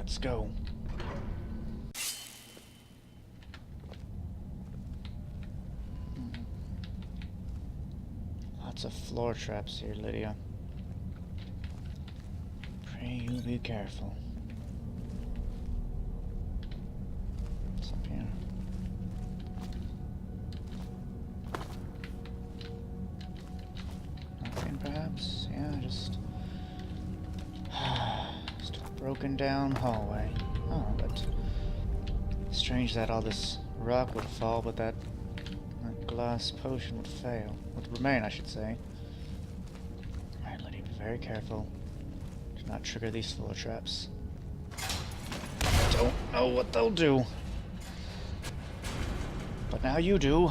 Let's go. Lots of floor traps here, Lydia. Pray you be careful. What's up here? Nothing, perhaps? Yeah, just a broken down hallway. Oh, but strange that all this rock would fall, but that glass potion would fail. Would remain, I should say. Alright, Lydia, be very careful. Do not trigger these floor traps. I don't know what they'll do. But now you do.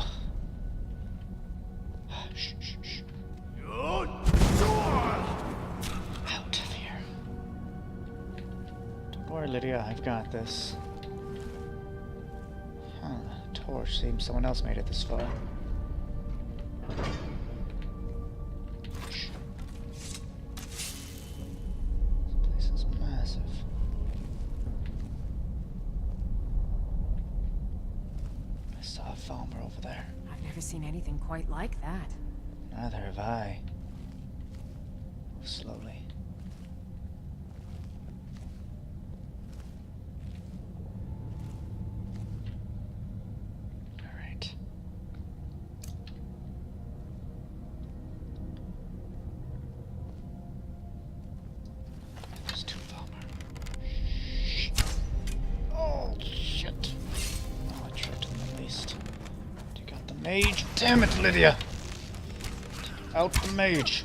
Shh, shh, shh. Out of here. Don't worry, Lydia, I've got this. Huh, torch. Seems someone else made it this far. Shh. This place is massive. I saw a Falmer over there. I've never seen anything quite like that. Neither have I. Move slowly. Alright. There's two Falmer. Shh. Oh, shit. Oh, I tripped him at least. Take out the mage. Damn it, Lydia! Out the mage.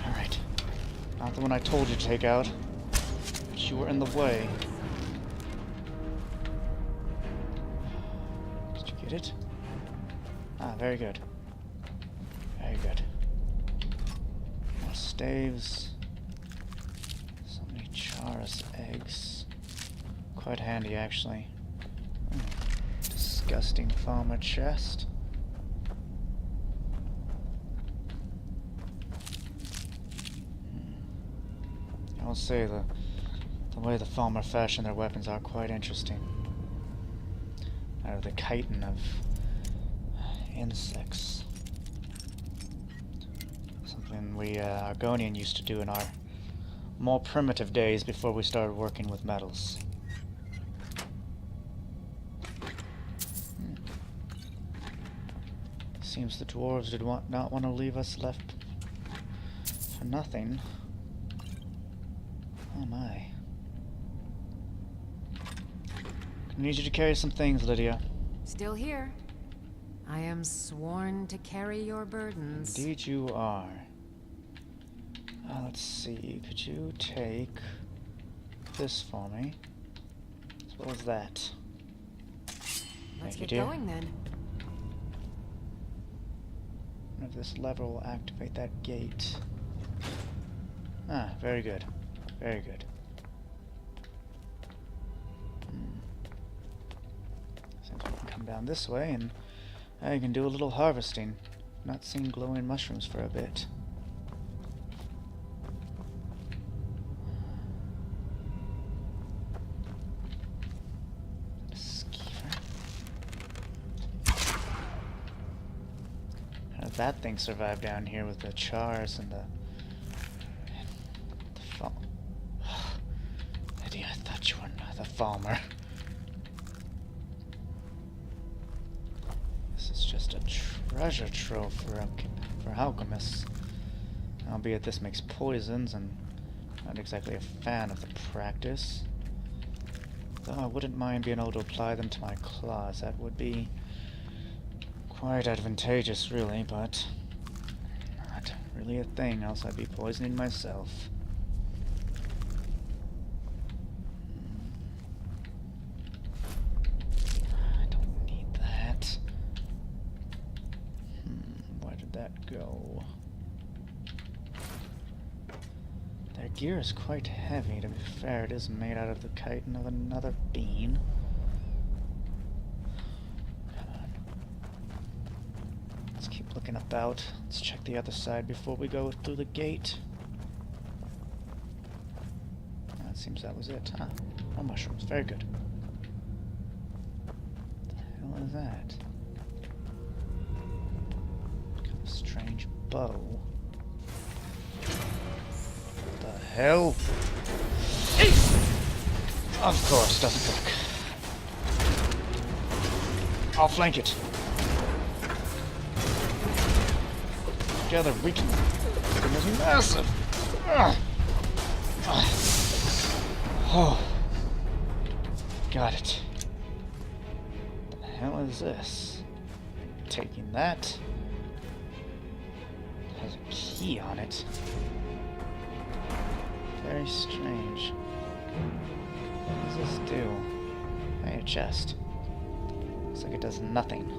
Alright. Not the one I told you to take out. But you were in the way. Did you get it? Ah, very good. Very good. More staves. So many Charis eggs. Quite handy, actually. Disgusting Falmer chest. I will say the way the Falmer fashion their weapons are quite interesting. Out of the chitin of insects. Something we Argonian used to do in our more primitive days before we started working with metals. Seems the dwarves did not want to leave us left for nothing. Oh my. I need you to carry some things, Lydia. Still here. I am sworn to carry your burdens. Indeed you are. Let's see, could you take this for me? As well as that. Let's Thank get you, dear. going then. If this lever will activate that gate. Ah, very good. Very good. Seems we can come down this way and I can do a little harvesting. Not seen glowing mushrooms for a bit. That thing survived down here with the chars and the Lydia, I thought you were the Falmer. This is just a treasure trove for alchemists. Albeit this makes poisons, and not exactly a fan of the practice. Though I wouldn't mind being able to apply them to my claws. That would be quite advantageous, really, but not really a thing, else I'd be poisoning myself. I don't need that. Where did that go? Their gear is quite heavy, to be fair. It is made out of the chitin of another bean. looking about. Let's check the other side before we go through the gate. It seems that was it. Huh. More mushrooms. Very good. What the hell is that? Kind of strange bow. What the hell? Of course, doesn't work. I'll flank it. Together we can... It was massive! Oh. Got it. What the hell is this? Taking that. It has a key on it. Very strange. What does this do? Hey, a chest. Looks like it does nothing.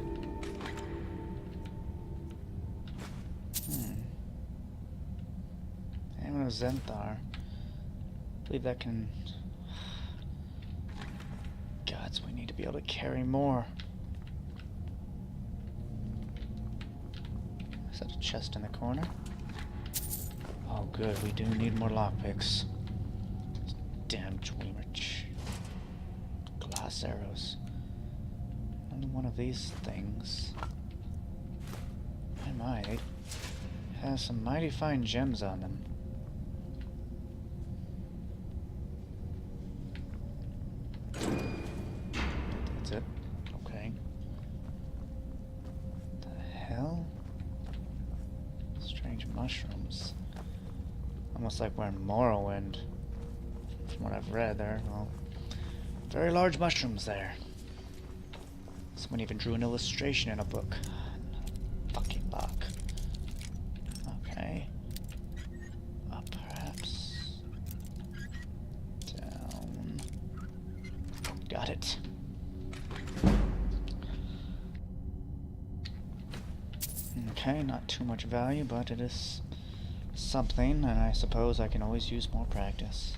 Anyone with Zenthar. I believe that can... Gods, we need to be able to carry more. Is that a chest in the corner? Oh good, we do need more lockpicks. Damn Dwemer. Glass arrows. Only one of these things. My, they have some mighty fine gems on them. That's it. Okay. What the hell? Strange mushrooms. Almost like we're in Morrowind. From what I've read there. Well, very large mushrooms there. Someone even drew an illustration in a book. Fucking lock. Okay. Up, perhaps. Down. Got it. Okay, not too much value, but it is something, and I suppose I can always use more practice.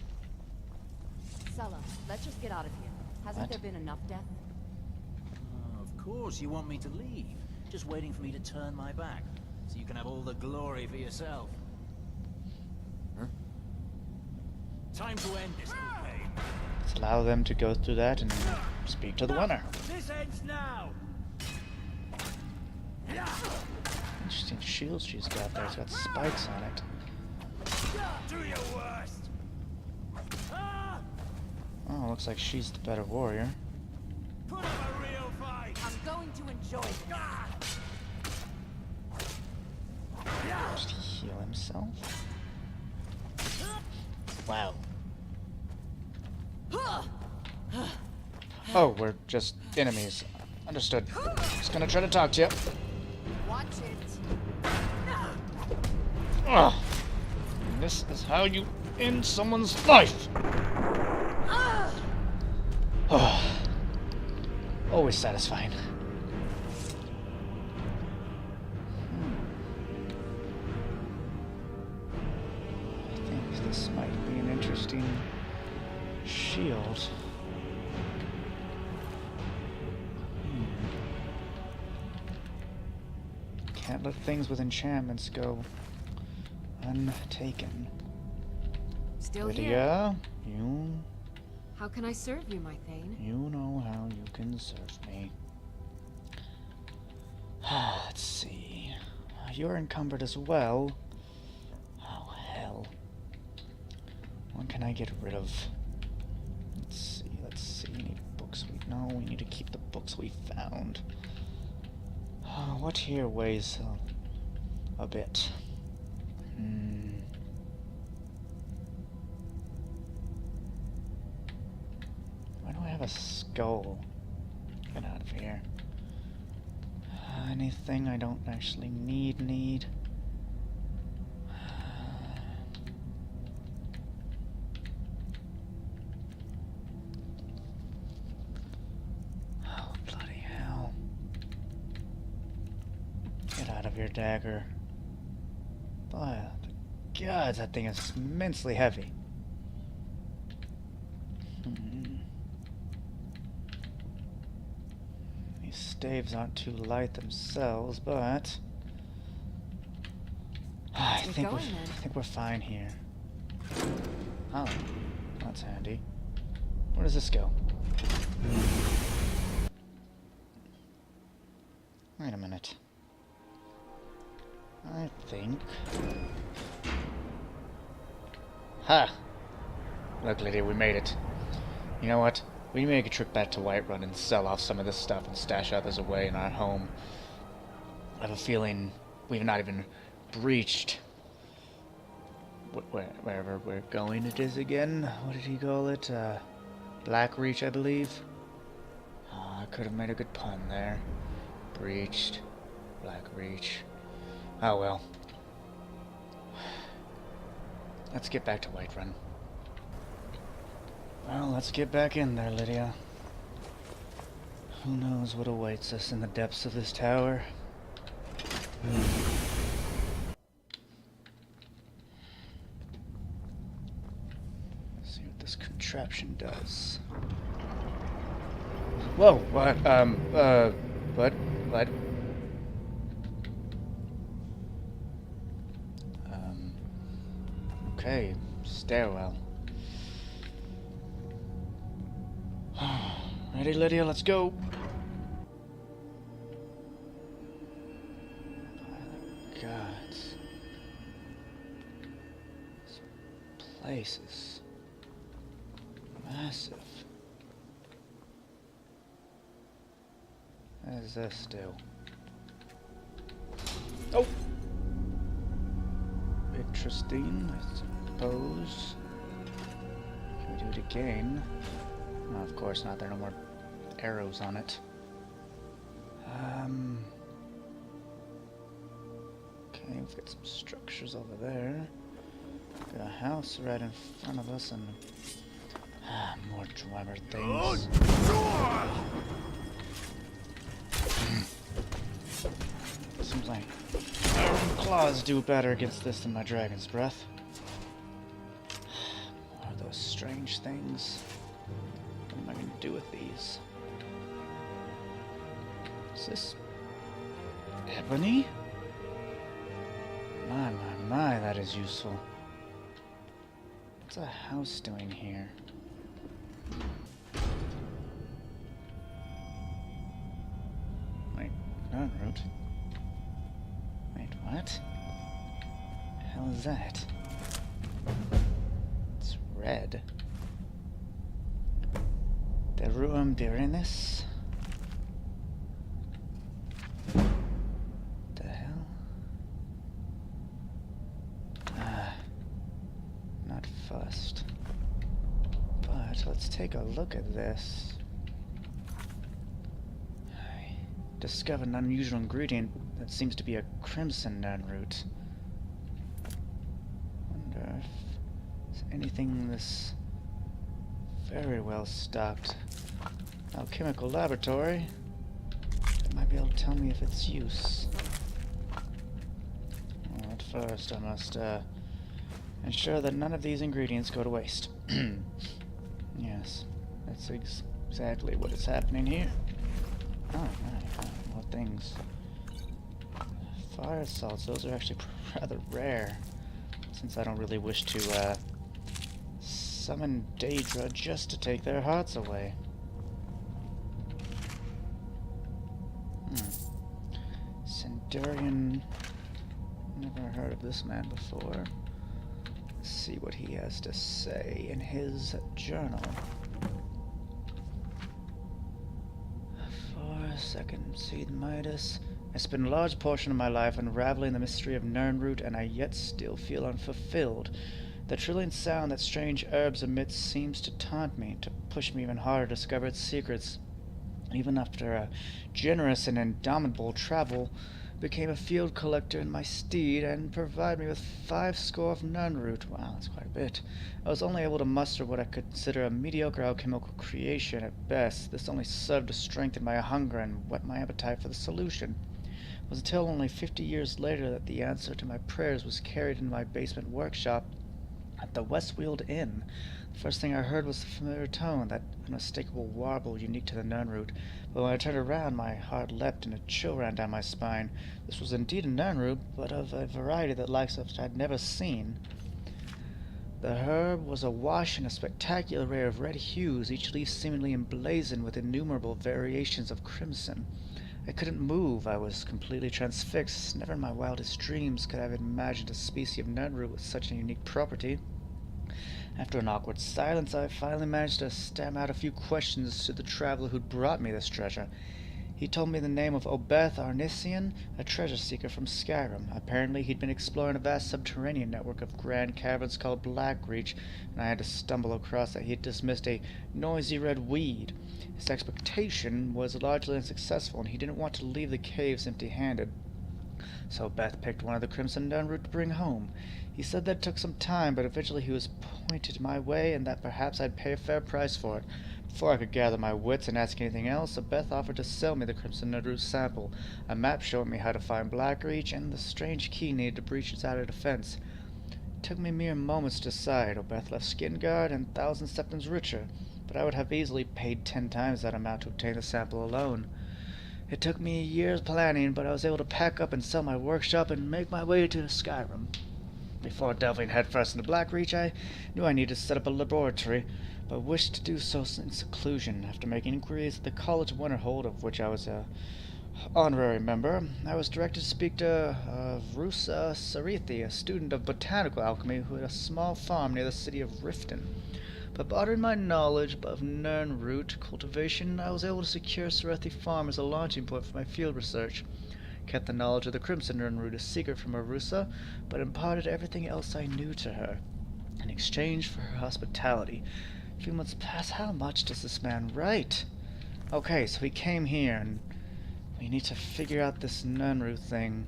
Sulla, let's just get out of here. Hasn't there been enough death? Of course you want me to leave. Just waiting for me to turn my back, so you can have all the glory for yourself. Huh? Time to end this little pain. Let's allow them to go through that and speak to the winner. This ends now. Interesting shield she's got there. It's got spikes on it. Do your worst. Oh, looks like she's the better warrior. Put up a real fight. I'm going to enjoy this. Did he heal himself? Wow. Oh, we're just enemies. Understood. Just gonna try to talk to you. Watch it. Ugh. This is how you end someone's life. Oh. Always satisfying. I think this might be an interesting shield. Can't let things with enchantments go untaken. Still here. Lydia, you How can I serve you, my Thane? know how you can serve me. Let's see. You're encumbered as well. Oh, hell. What can I get rid of? Let's see. We need books no, we need to keep the books we found. What here weighs a bit? Why do I have a skull? Get out of here. Anything I don't actually need. Oh, bloody hell. Get out of here, dagger. By the gods, that thing is immensely heavy. These staves aren't too light themselves, but I Let's think get going, then. I think we're fine here. Oh, that's handy. Where does this go? Wait a minute. I think... Ha! Look, Lydia, we made it. You know what? We make a trip back to Whiterun and sell off some of this stuff and stash others away in our home. I have a feeling we've not even breached wherever we're going it is again. What did he call it? Blackreach, I believe. Oh, I could have made a good pun there. Breached. Blackreach. Oh well. Let's get back to Whiterun. Well, let's get back in there, Lydia. Who knows what awaits us in the depths of this tower? See what this contraption does. Whoa! What? What? What? Okay, stairwell. Ready, Lydia? Let's go! By the gods. This place is massive. What does this do? Oh! Interesting, I suppose. Can we do it again? No, of course not. There are no more arrows on it. Okay, we've got some structures over there. Got a house right in front of us and... more Dwemer things. Seems like Iron Claws do better against this than my Dragon's Breath. What are those strange things? What am I going to do with these? Is this... ebony? My, that is useful. What's a house doing here? Wait, Nernroot? Wait, what? The hell is that? It's red. The Ruum Birinis? The hell? Not fussed. But let's take a look at this. I discovered an unusual ingredient that seems to be a crimson Nernroot. Wonder if there's anything in this very well stocked alchemical laboratory that might be able to tell me of its use. Well, at first I must ensure that none of these ingredients go to waste. Yes, that's exactly what is happening here. Oh, right, more things. Fire salts, those are actually rather rare, since I don't really wish to summon Daedra just to take their hearts away. Centurion, never heard of this man before. Let's see what he has to say in his journal. For a second, Seed Midas. I spent a large portion of my life unraveling the mystery of Nernroot, and I yet still feel unfulfilled. The trilling sound that strange herbs emit seems to taunt me, to push me even harder to discover its secrets. Even after a generous and indomitable travel, became a field collector in my steed, and provided me with 50 of Nernroot. Wow, that's quite a bit. I was only able to muster what I could consider a mediocre alchemical creation at best. This only served to strengthen my hunger and whet my appetite for the solution. It was until only 50 years later that the answer to my prayers was carried into my basement workshop at the Westfield Inn. First thing I heard was the familiar tone, that unmistakable warble unique to the Nernroot. But when I turned around, my heart leapt and a chill ran down my spine. This was indeed a Nernroot, but of a variety the likes of which I had never seen. The herb was awash in a spectacular array of red hues, each leaf seemingly emblazoned with innumerable variations of crimson. I couldn't move. I was completely transfixed. Never in my wildest dreams could I have imagined a species of Nernroot with such a unique property. After an awkward silence, I finally managed to stammer out a few questions to the traveler who'd brought me this treasure. He told me the name of Obeth Arnisian, a treasure seeker from Skyrim. Apparently, he'd been exploring a vast subterranean network of grand caverns called Blackreach, and I had to stumble across that he had dismissed a noisy red weed. His expectation was largely unsuccessful, and he didn't want to leave the caves empty-handed. So Beth picked one of the Crimson Nernroot to bring home. He said that took some time, but eventually he was pointed my way, and that perhaps I'd pay a fair price for it. Before I could gather my wits and ask anything else, Beth offered to sell me the Crimson Nernroot sample, a map showing me how to find Blackreach, and the strange key needed to breach its outer defense. It took me mere moments to decide. Obeth left Skinguard and 1,000 septims richer, but I would have easily paid 10 times that amount to obtain the sample alone. It took me years planning, but I was able to pack up and sell my workshop and make my way to Skyrim. Before delving headfirst into Blackreach, I knew I needed to set up a laboratory, but wished to do so in seclusion. After making inquiries at the College of Winterhold, of which I was an honorary member, I was directed to speak to Rusa Sarithi, a student of botanical alchemy who had a small farm near the city of Riften. By broadening my knowledge of Nernroot cultivation, I was able to secure Sarithi Farm as a launching point for my field research. Kept the knowledge of the Crimson Nernroot a secret from Arusa, but imparted everything else I knew to her, in exchange for her hospitality. A few months passed. How much does this man write? Okay, so he came here, and we need to figure out this Nernroot thing.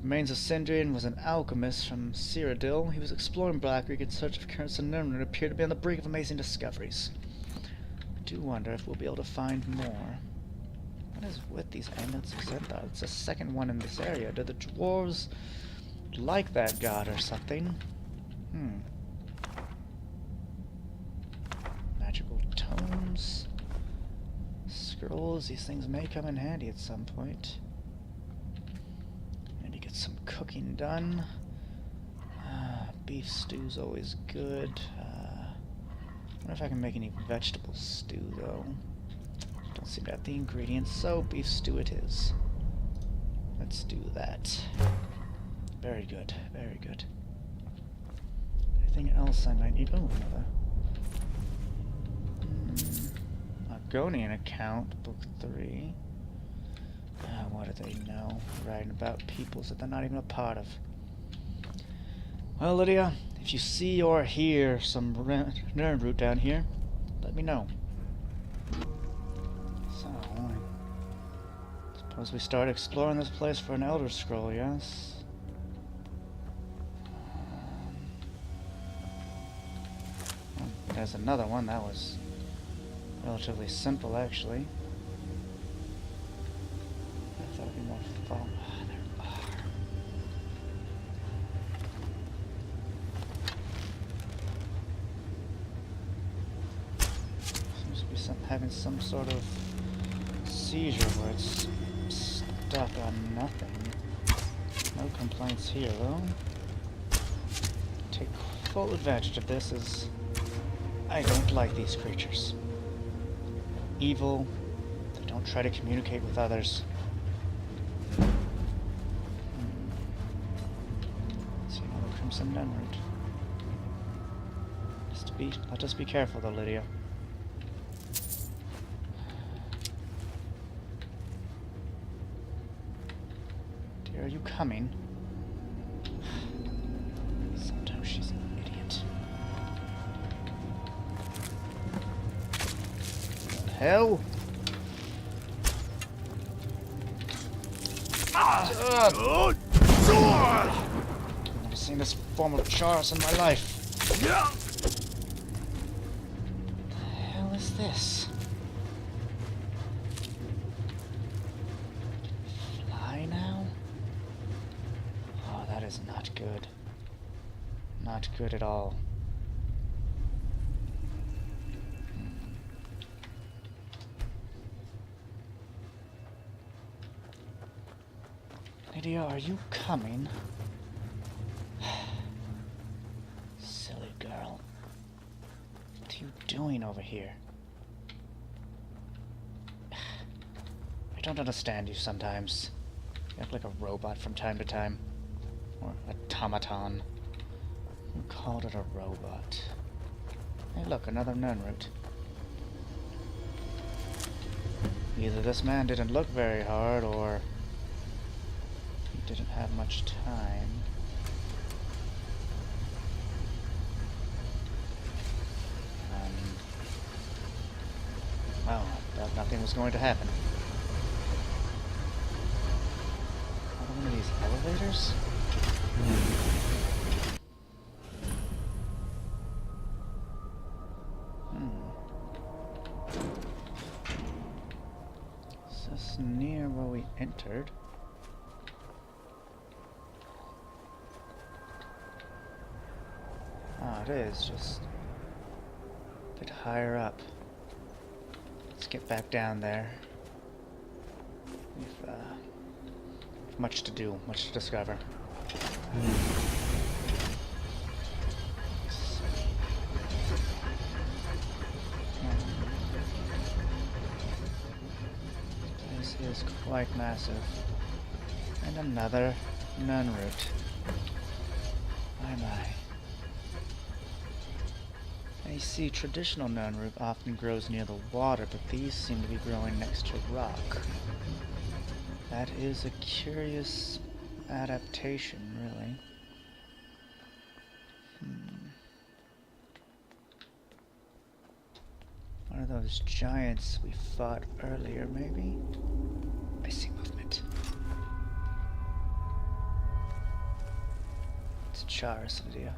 Remains of Sindrian was an alchemist from Cyrodiil. He was exploring Blackreach in search of Crimson Nernroot and appeared to be on the brink of amazing discoveries. I do wonder if we'll be able to find more. What is with these amulets of Zentha? It's the second one in this area. Do the dwarves like that god or something? Magical tomes. Scrolls. These things may come in handy at some point. Maybe get some cooking done. Beef stew's always good. Wonder if I can make any vegetable stew, though. Don't seem to have the ingredients, so beef stew it is. Let's do that. Very good, very good. Anything else I might need? Oh, another. Argonian account, book 3. What do they know? Writing about peoples that they're not even a part of. Well, Lydia, if you see or hear some Nernroot down here, let me know. So, I suppose we start exploring this place for an Elder Scroll, yes? There's another one. That was relatively simple, actually. I thought it'd be more fun. There are. Seems to be having some sort of seizure where it's stuck on nothing. No complaints here, though. Take full advantage of this as I don't like these creatures. Evil. They don't try to communicate with others. See another Crimson Nernroot. Let us be careful, though, Lydia. Dear, are you coming? Sometimes she's an idiot. What the hell? I've never seen this form of Chaos in my life. What the hell is this? Fly now? Oh, that is not good. Not good at all. Lydia, are you coming? Silly girl. What are you doing over here? I don't understand you sometimes. You act like a robot from time to time. Or automaton. You called it a robot. Hey look, another Nernroot. Either this man didn't look very hard, or he didn't have much time. Well, I thought nothing was going to happen. Another one of these elevators? Is this near where we entered? Ah, it is, just a bit higher up. Let's get back down there. We've much to do, much to discover. This is quite massive. And another Nernroot. My my. I see traditional Nernroot often grows near the water, but these seem to be growing next to rock. That is a curious adaptation, really. One of those giants we fought earlier, maybe? I see movement. It's Charis, Lydia.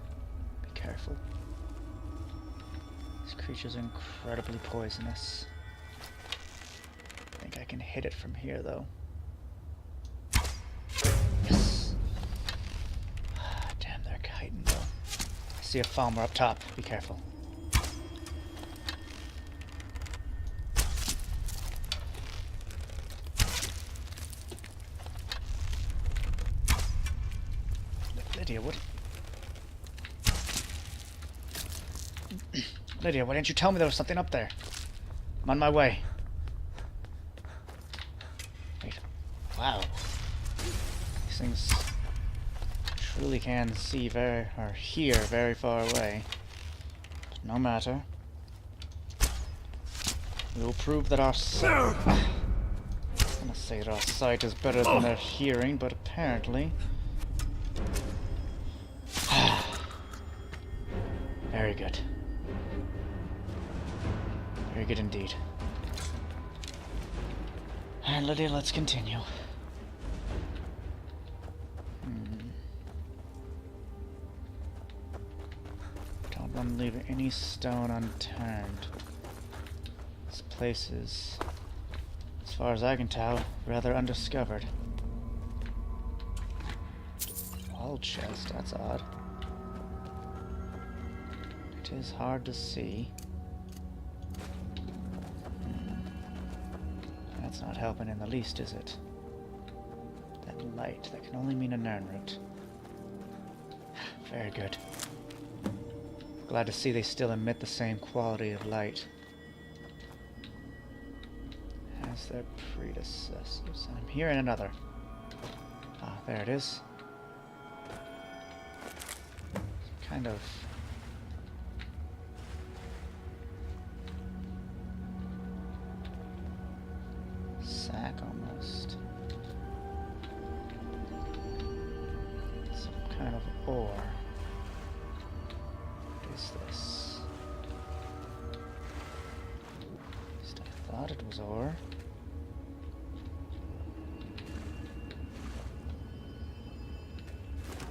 Be careful. This creature's incredibly poisonous. I think I can hit it from here, though. Yes! Damn, they're kiting, though. I see a Falmer up top. Be careful. Lydia, what? Lydia, why didn't you tell me there was something up there? I'm on my way. Wait. Wow. These things truly can see or hear very far away. But no matter. We will prove that our sight... I'm gonna say that our sight is better than their hearing, but apparently... Very good. Very good indeed. Alright, Lydia, let's continue. Don't want to leave any stone unturned. This place is, as far as I can tell, rather undiscovered. Wall chest, that's odd. It is hard to see. That's not helping in the least, is it? That light, that can only mean a Nernroot. Very good. Glad to see they still emit the same quality of light as their predecessors. I'm hearing another. Ah, there it is. Kind of... sack almost. Some kind of ore. What is this? At least I thought it was ore.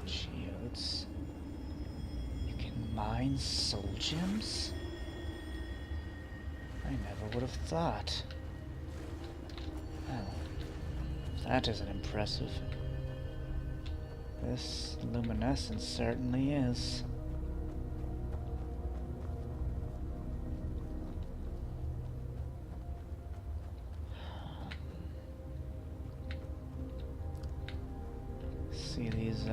Geodes. You can mine soul gems? I never would have thought. Well, that isn't impressive. This luminescence certainly is. See, these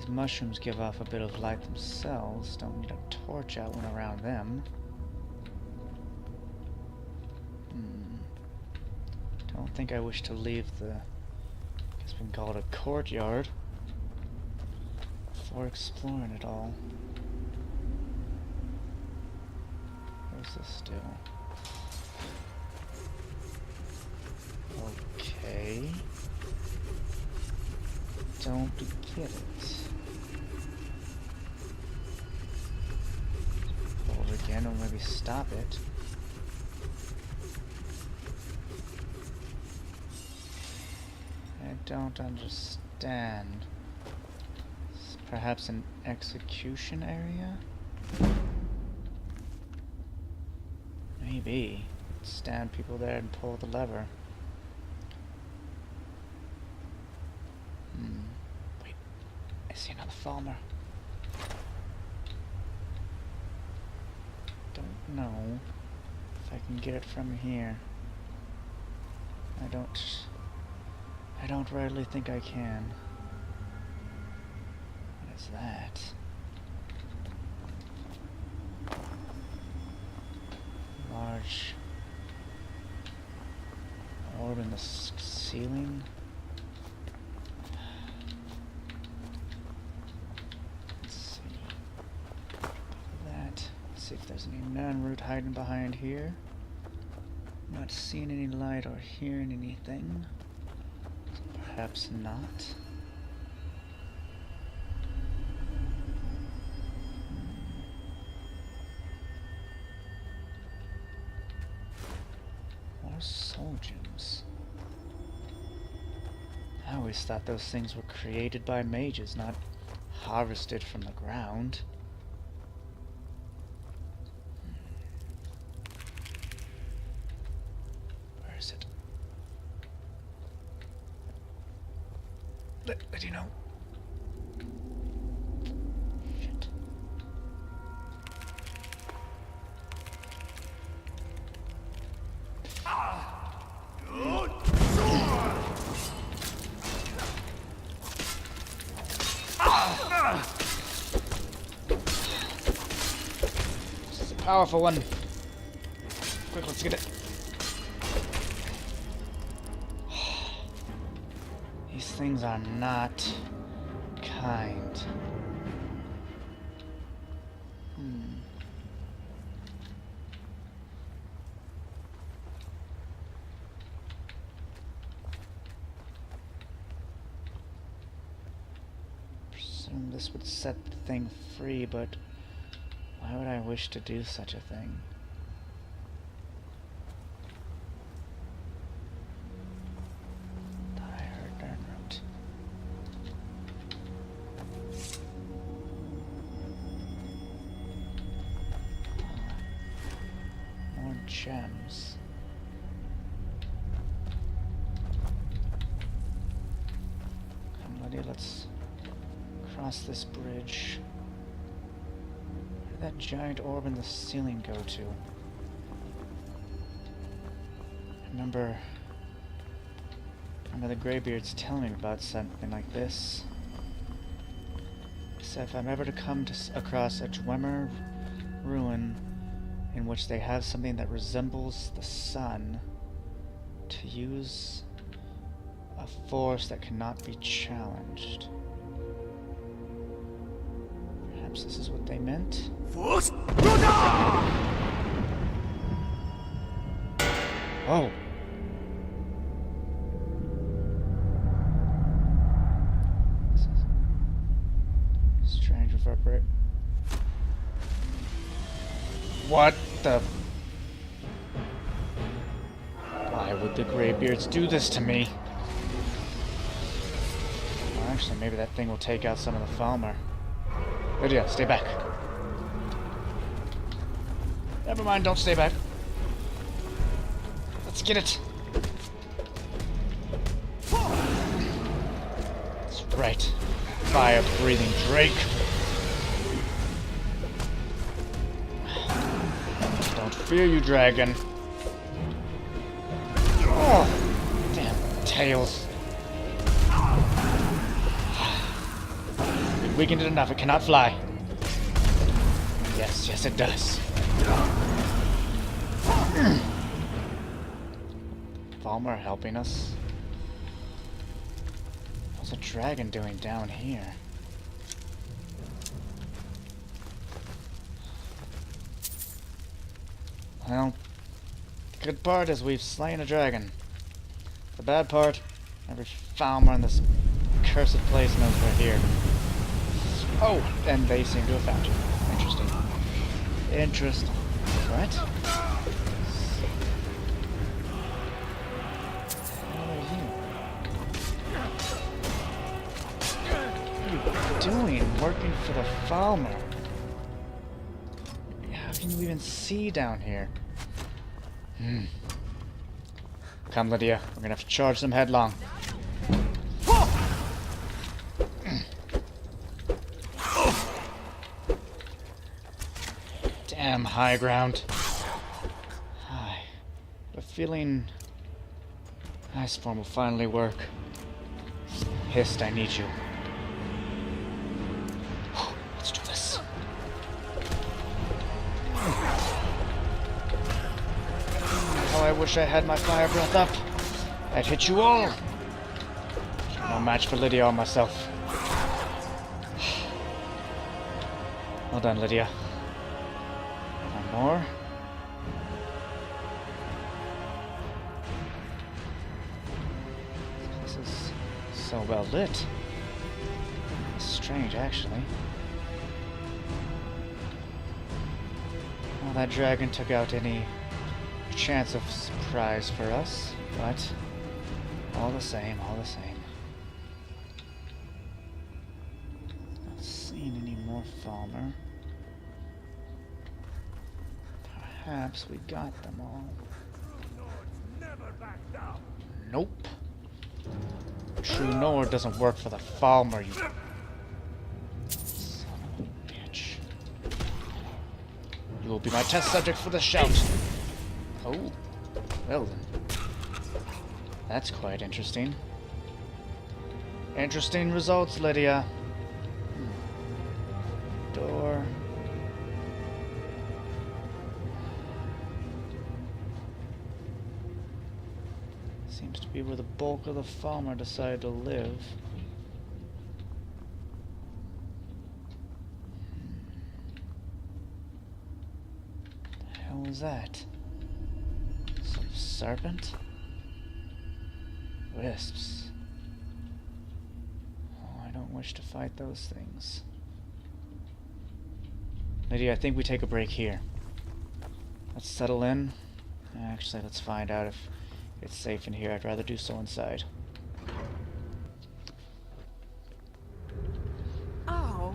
mushrooms give off a bit of light themselves. Don't need a torch out when around them. Don't think I wish to leave the, I guess we can call it a courtyard, before exploring it all. Where's this do? Okay. Don't get it. Hold again, or maybe stop it. I don't understand. Perhaps an execution area? Maybe. Stand people there and pull the lever. Wait. I see another Falmer. Don't know if I can get it from here. I don't really think I can. What is that? Large orb in the ceiling. Let's see. Let's see if there's any Nernroot hiding behind here. Not seeing any light or hearing anything. Perhaps not. More soul gems. I always thought those things were created by mages, not harvested from the ground. Where is it? Let you know. Shit. This is a powerful one. Quick, let's get it. These things are not kind. Presume this would set the thing free, but why would I wish to do such a thing? Gems. Come, Lydia, let's cross this bridge. Where did that giant orb in the ceiling go to? I remember the Greybeards telling me about something like this. So if I'm ever to come across a Dwemer ruin in which they have something that resembles the sun, to use a force that cannot be challenged. Perhaps this is what they meant? Force! Oh! This is strange reverberate. What the... Why would the Greybeards do this to me? Well, actually, maybe that thing will take out some of the Falmer. Lydia, stay back. Never mind, don't stay back. Let's get it. That's right. Fire-breathing Drake. Don't fear, you dragon. Oh, damn tails. weakened enough. It cannot fly. Yes, yes it does. Falmer helping us. What's a dragon doing down here? Well, the good part is we've slain a dragon. The bad part, every Falmer in this cursed place knows we're here. Oh, and they seem to have found you. Interesting. Interesting. What? What are you doing working for the Falmer? How can you even see down here? Come, Lydia. We're gonna have to charge them headlong. Damn high ground. I have a feeling ice form will finally work. Hist, I need you. Let's do this. How I wish I had my fire breath up. I'd hit you all. No match for Lydia or myself. Well done, Lydia. One more. This is so well lit. It's strange, actually. Well, that dragon took out any chance of surprise for us, but all the same, all the same. Not seeing any more Falmer. Perhaps we got them all. Nope. True Nord doesn't work for the Falmer, you son of a bitch. You will be my test subject for the shout. Oh, well then. That's quite interesting. Interesting results, Lydia. Door. Seems to be where the bulk of the Falmer decided to live. What the hell is that? Some serpent? Wisps. Oh, I don't wish to fight those things. Lydia, I think we take a break here. Let's settle in. Actually, let's find out if it's safe in here. I'd rather do so inside. Oh.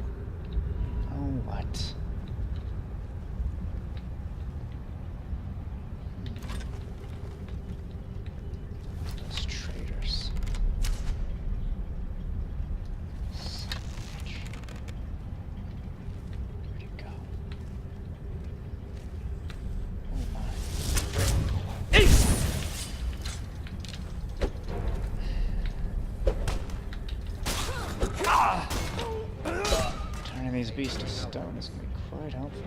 Oh, what? Those traitors. Savage. Where'd he go? Oh my. Ace! Turning these beasts to stone is going to be quite helpful.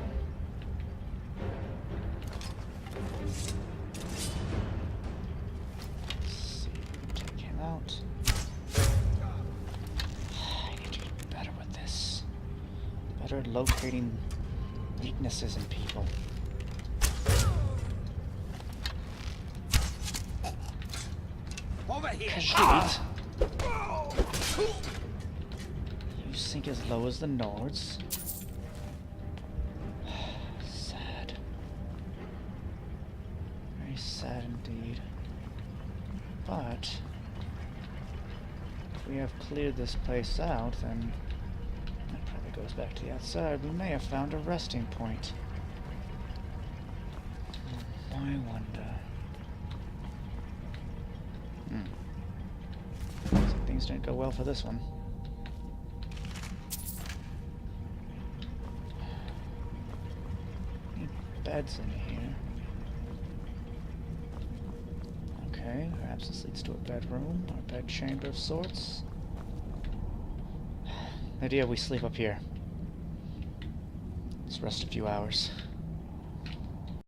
Let's see if we can take him out. I need to get better with this. Better at locating weaknesses in people. Over here. Khajiit. You sink as low as the Nords. Sad. Very sad indeed. But if we have cleared this place out, then that probably goes back to the outside. We may have found a resting point. I wonder. Things didn't go well for this one. Any beds in here? Okay, perhaps this leads to a bedroom or a bed chamber of sorts. Idea we sleep up here. Let's rest a few hours.